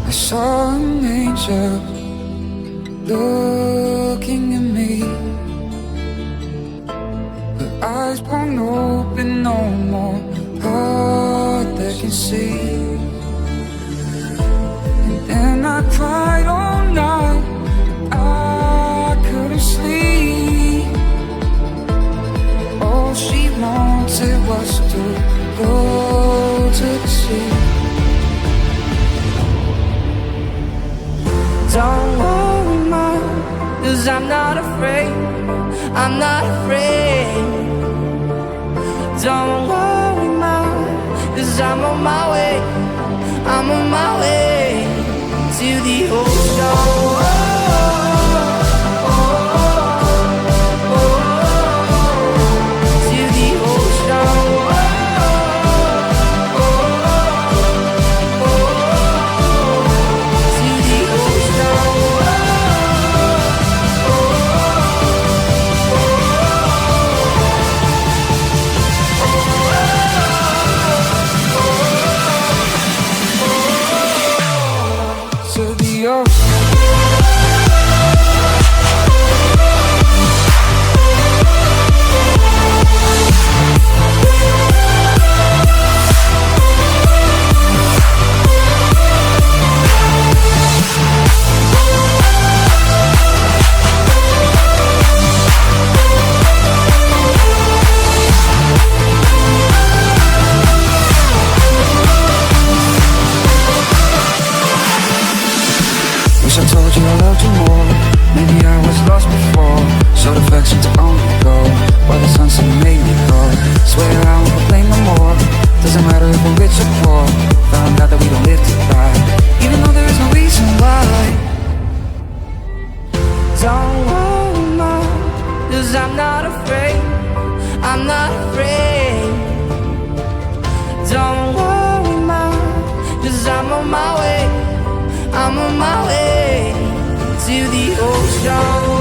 I saw an angel looking at me. Her eyes won't open no more, heart that can see. And then I cried all night, I couldn't sleep. All she wanted was to go to the sea. Don't worry, Mom, 'cause I'm not afraid, I'm not afraid. Don't worry, Mom, 'cause I'm on my way, I'm on my way to the ocean. I told you I loved you more. Maybe I was lost before. Showed affection to only go while the sunset made me cold. Swear I won't complain no more. Doesn't matter if we're rich or poor. Found out that we don't live to die, even though there is no reason why. Don't worry, Mom, 'cause I'm not afraid, I'm not afraid. Don't worry, Mom, 'cause I'm on my way, I'm on my way to the ocean.